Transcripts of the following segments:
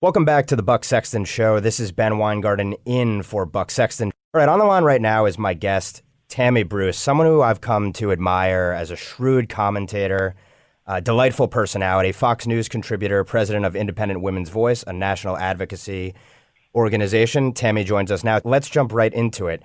Welcome back to the Buck Sexton Show. This is Ben Weingarten in for Buck Sexton. All right, on the line right now is my guest, Tammy Bruce, someone who I've come to admire as a shrewd commentator, a delightful personality, Fox News contributor, president of Independent Women's Voice, a national advocacy organization. Tammy joins us now. Let's jump right into it.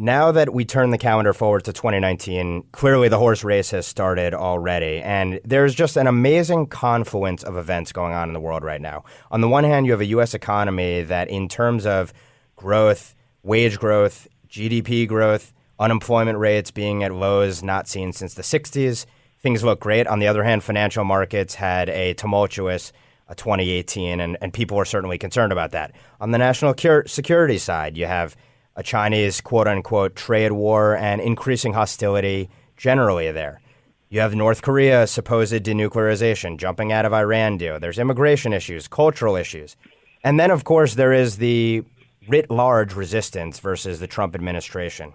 Now that we turn the calendar forward to 2019, clearly the horse race has started already, and there's just an amazing confluence of events going on in the world right now. On the one hand, you have a U.S. economy that in terms of growth, wage growth, GDP growth, unemployment rates being at lows not seen since the 60s, things look great. On the other hand, financial markets had a tumultuous 2018, and people are certainly concerned about that. On the national security side, you have a Chinese quote-unquote trade war and increasing hostility generally there. You have North Korea's supposed denuclearization, jumping out of Iran deal. There's immigration issues, cultural issues. And then, of course, there is the writ large resistance versus the Trump administration.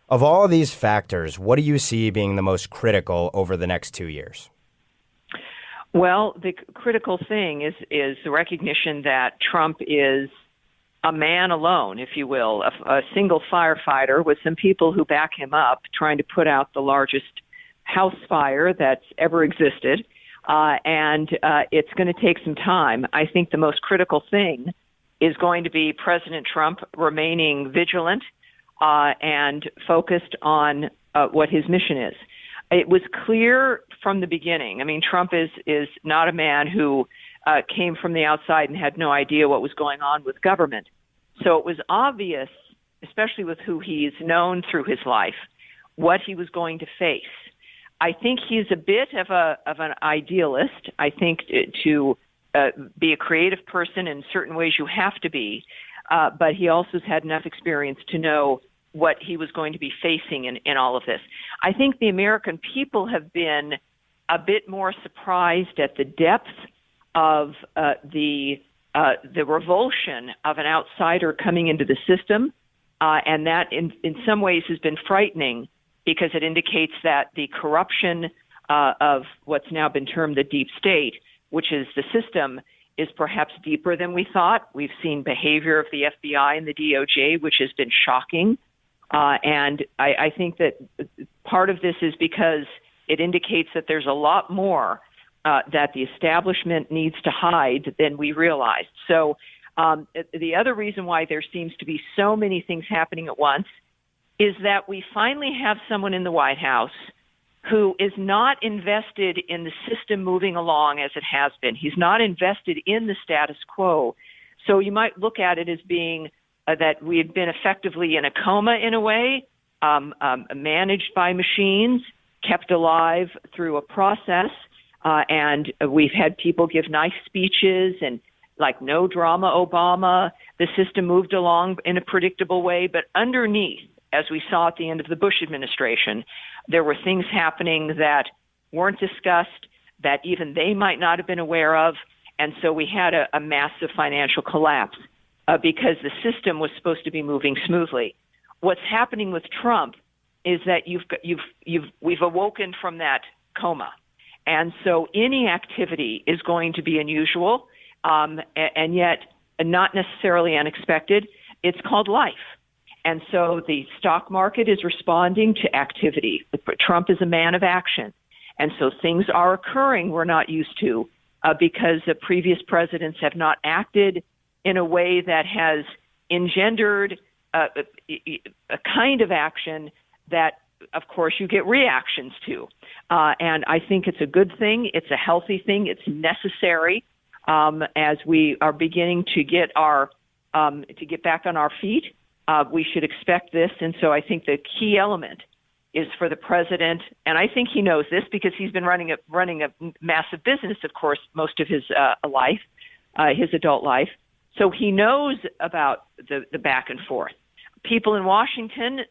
Of all of these factors, what do you see being the most critical over the next 2 years? Well, the critical thing is the recognition that Trump is a man alone, if you will, a single firefighter with some people who back him up, trying to put out the largest house fire that's ever existed. And it's going to take some time. I think the most critical thing is going to be President Trump remaining vigilant and focused on what his mission is. It was clear from the beginning. I mean, Trump is not a man who came from the outside and had no idea what was going on with government. So it was obvious, especially with who he's known through his life, what he was going to face. I think he's a bit of an idealist. I think to be a creative person in certain ways you have to be, but he also has had enough experience to know what he was going to be facing in all of this. I think the American people have been a bit more surprised at the depth of the revulsion of an outsider coming into the system, and that in some ways has been frightening because it indicates that the corruption of what's now been termed the deep state, which is the system, is perhaps deeper than we thought. We've seen behavior of the FBI and the DOJ, which has been shocking. And I think that part of this is because it indicates that there's a lot more that the establishment needs to hide than we realized. So the other reason why there seems to be so many things happening at once is that we finally have someone in the White House who is not invested in the system moving along as it has been. He's not invested in the status quo. So you might look at it as being that we had been effectively in a coma in a way, managed by machines, kept alive through a process. And we've had people give nice speeches and like no drama Obama. The system moved along in a predictable way. But underneath, as we saw at the end of the Bush administration, there were things happening that weren't discussed, that even they might not have been aware of. And so we had a massive financial collapse because the system was supposed to be moving smoothly. What's happening with Trump is that we've awoken from that coma. And so any activity is going to be unusual, and yet not necessarily unexpected. It's called life. And so the stock market is responding to activity. Trump is a man of action. And so things are occurring we're not used to because the previous presidents have not acted in a way that has engendered a kind of action that, of course, you get reactions to. And I think it's a good thing. It's a healthy thing. It's necessary as we are beginning to get back on our feet. We should expect this. And so I think the key element is for the president, and I think he knows this because he's been running a massive business, of course, most of his life, his adult life. So he knows about the back and forth. People in Washington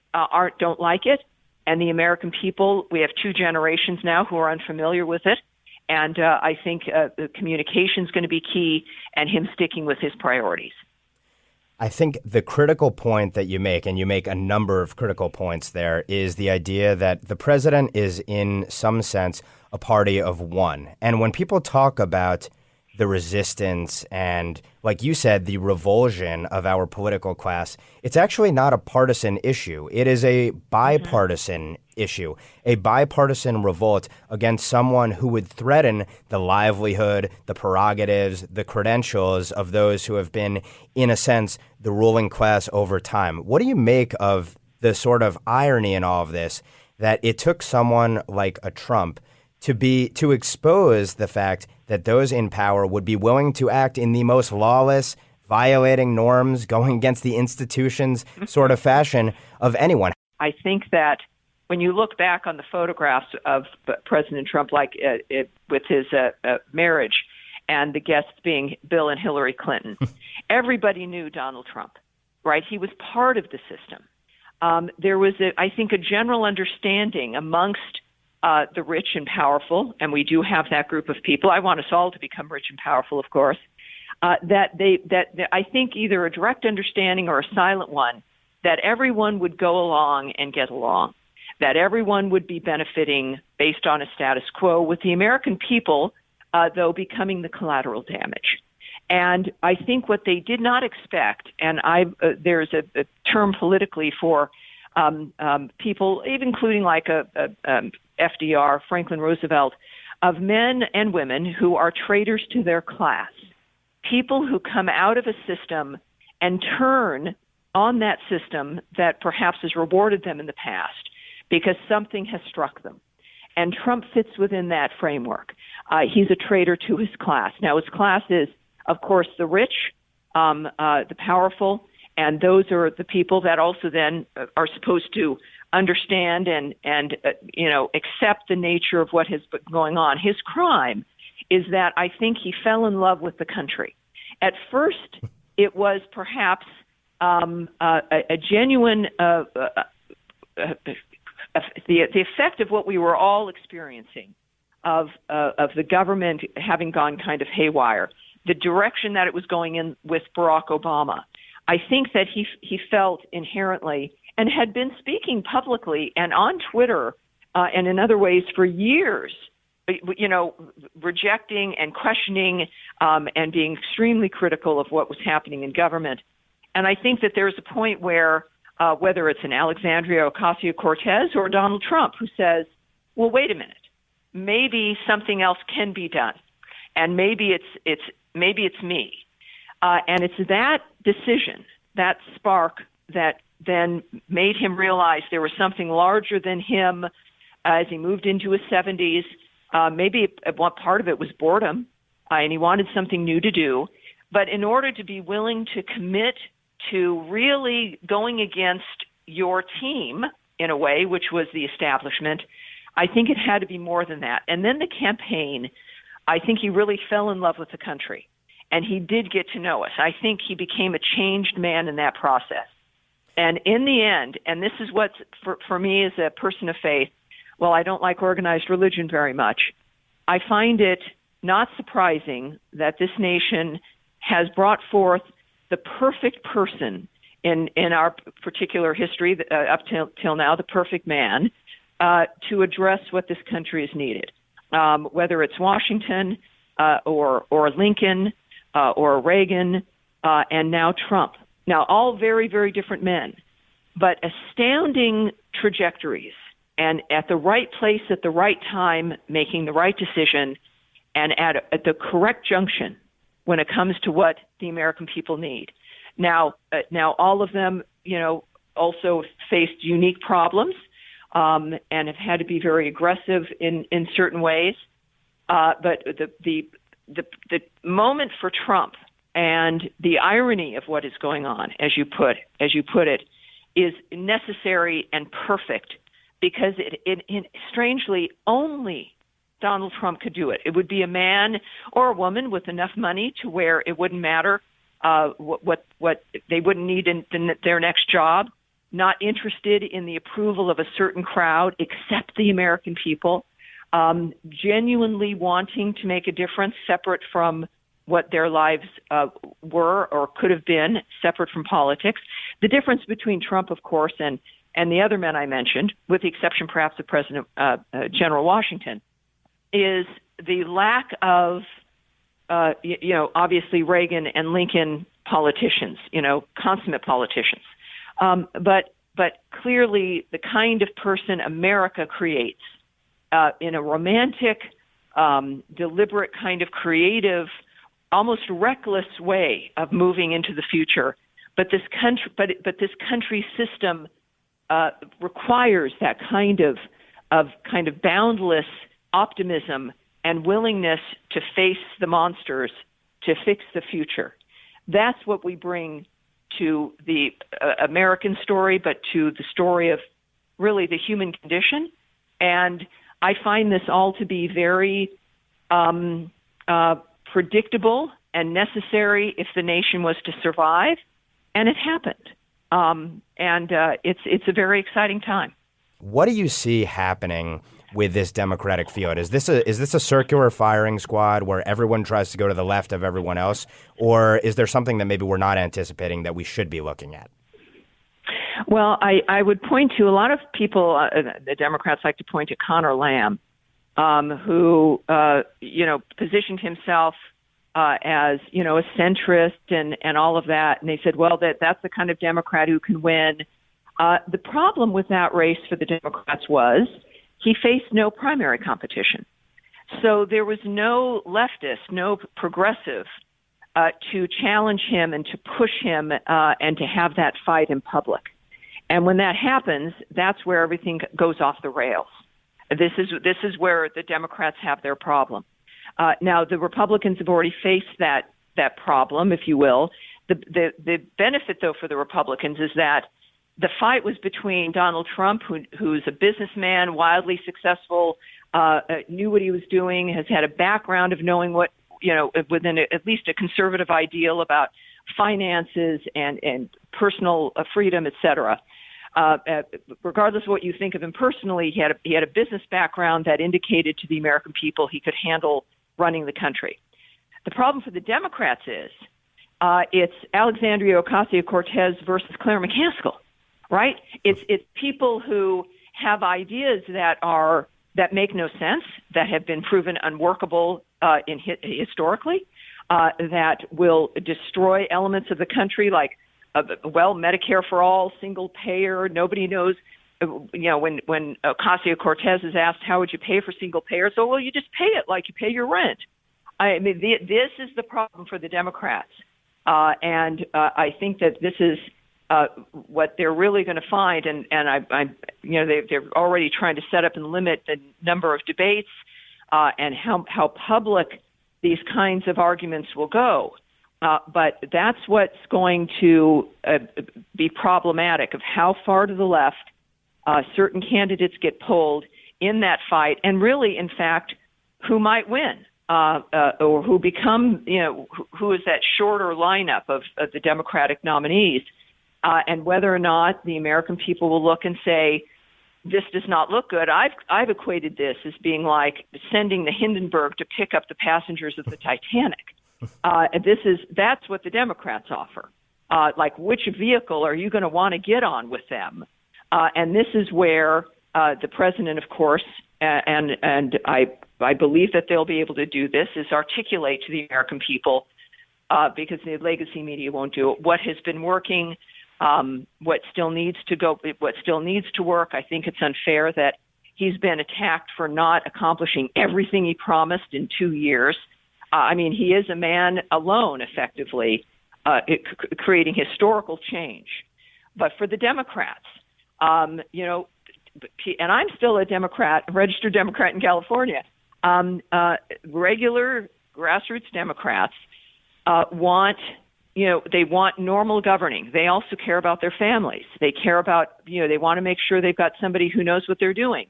don't like it, and the American people, we have two generations now who are unfamiliar with it. And I think the communication is going to be key, and him sticking with his priorities. I think the critical point that you make, and you make a number of critical points there, is the idea that the president is in some sense a party of one. And when people talk about the resistance and, like you said, the revulsion of our political class, it's actually not a partisan issue. It is a bipartisan issue, a bipartisan revolt against someone who would threaten the livelihood, the prerogatives, the credentials of those who have been, in a sense, the ruling class over time. What do you make of the sort of irony in all of this, that it took someone like a Trump to expose the fact that those in power would be willing to act in the most lawless, violating norms, going against the institutions sort of fashion of anyone? I think that when you look back on the photographs of President Trump, like with his marriage and the guests being Bill and Hillary Clinton, everybody knew Donald Trump, right? He was part of the system. There was, I think, a general understanding amongst the rich and powerful, and we do have that group of people. I want us all to become rich and powerful, of course. That I think either a direct understanding or a silent one, that everyone would go along and get along, that everyone would be benefiting based on a status quo, with the American people, though, becoming the collateral damage. And I think what they did not expect, and there's a term politically for people, even including like FDR, Franklin Roosevelt, of men and women who are traitors to their class, people who come out of a system and turn on that system that perhaps has rewarded them in the past because something has struck them. And Trump fits within that framework. He's a traitor to his class. Now, his class is, of course, the rich, the powerful, and those are the people that also then are supposed to understand and accept the nature of what has been going on. His crime is that I think he fell in love with the country. At first, it was perhaps a genuine the effect of what we were all experiencing of the government having gone kind of haywire, the direction that it was going in with Barack Obama. I think that he felt inherently, and had been speaking publicly and on Twitter and in other ways for years, rejecting and questioning and being extremely critical of what was happening in government. And I think that there's a point where, whether it's an Alexandria Ocasio-Cortez or Donald Trump, who says, well, wait a minute, maybe something else can be done, and maybe it's me. And it's that decision, that spark, that then made him realize there was something larger than him as he moved into his 70s. Maybe one part of it was boredom, and he wanted something new to do. But in order to be willing to commit to really going against your team, in a way, which was the establishment, I think it had to be more than that. And then the campaign, I think he really fell in love with the country. And he did get to know us. I think he became a changed man in that process. And in the end, and this is what, for me as a person of faith, well, I don't like organized religion very much. I find it not surprising that this nation has brought forth the perfect person in our particular history, up till now, the perfect man, to address what this country has needed. Whether it's Washington or Lincoln, or Reagan, and now Trump. Now, all very, very different men, but astounding trajectories, and at the right place at the right time, making the right decision, and at the correct junction when it comes to what the American people need. Now, all of them, also faced unique problems and have had to be very aggressive in certain ways. But the moment for Trump and the irony of what is going on, as you put it, is necessary and perfect, because it strangely only Donald Trump could do it. It would be a man or a woman with enough money to where it wouldn't matter what they wouldn't need in their next job, not interested in the approval of a certain crowd except the American people. Genuinely wanting to make a difference separate from what their lives were or could have been, separate from politics. The difference between Trump, of course, and the other men I mentioned, with the exception perhaps of President General Washington, is the lack of obviously Reagan and Lincoln politicians, consummate politicians. But clearly the kind of person America creates in a romantic, deliberate, kind of creative, almost reckless way of moving into the future. But this country system requires that kind of boundless optimism and willingness to face the monsters, to fix the future. That's what we bring to the American story, but to the story of really the human condition. And I find this all to be very predictable and necessary if the nation was to survive, and it happened. It's a very exciting time. What do you see happening with this Democratic field? Is this a circular firing squad where everyone tries to go to the left of everyone else, or is there something that maybe we're not anticipating that we should be looking at? Well, I would point to a lot of people. The Democrats like to point to Connor Lamb, who positioned himself as a centrist and all of that, and they said, well, that's the kind of Democrat who can win. The problem with that race for the Democrats was he faced no primary competition. So there was no leftist, no progressive to challenge him and to push him and to have that fight in public. And when that happens, that's where everything goes off the rails. This is where the Democrats have their problem. Now, the Republicans have already faced that problem, if you will. The benefit, though, for the Republicans is that the fight was between Donald Trump, who's a businessman, wildly successful, knew what he was doing, has had a background of knowing what, within at least a conservative ideal about finances and personal freedom, et cetera. Regardless of what you think of him personally, he had a business background that indicated to the American people he could handle running the country. The problem for the Democrats is it's Alexandria Ocasio-Cortez versus Claire McCaskill. Right? It's people who have ideas that make no sense, that have been proven unworkable historically, that will destroy elements of the country like, Medicare for all, single payer. Nobody knows. When Ocasio-Cortez is asked, how would you pay for single payer? So, well, you just pay it like you pay your rent. I mean, this is the problem for the Democrats. And I think that this is what they're really going to find, and they're already trying to set up and limit the number of debates and how public these kinds of arguments will go. But that's what's going to be problematic of how far to the left certain candidates get pulled in that fight, and really, in fact, who might win or who become, who is that shorter lineup of the Democratic nominees. And whether or not the American people will look and say, this does not look good. I've equated this as being like sending the Hindenburg to pick up the passengers of the Titanic. That's what the Democrats offer. Like, which vehicle are you going to want to get on with them? And this is where the president, of course, and I believe that they'll be able to do this, is articulate to the American people, because the legacy media won't do it, what has been working. What still needs to work. I think it's unfair that he's been attacked for not accomplishing everything he promised in 2 years. He is a man alone, effectively, creating historical change. But for the Democrats, and I'm still a Democrat, a registered Democrat in California, regular grassroots Democrats they want normal governing. They also care about their families. They care about, they want to make sure they've got somebody who knows what they're doing.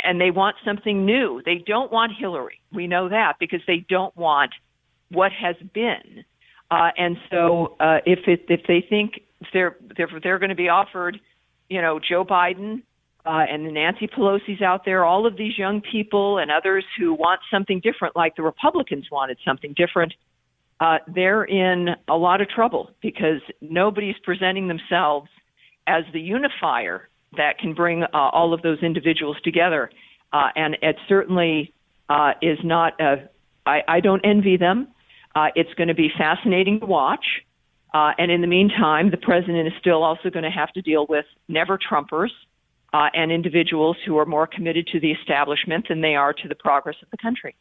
And they want something new. They don't want Hillary. We know that because they don't want what has been. And so if they think they're going to be offered, Joe Biden and the Nancy Pelosi's out there, all of these young people and others who want something different, like the Republicans wanted something different, they're in a lot of trouble because nobody's presenting themselves as the unifier that can bring all of those individuals together. And it certainly is not I don't envy them. It's going to be fascinating to watch. And in the meantime, the president is still also going to have to deal with never-Trumpers and individuals who are more committed to the establishment than they are to the progress of the country.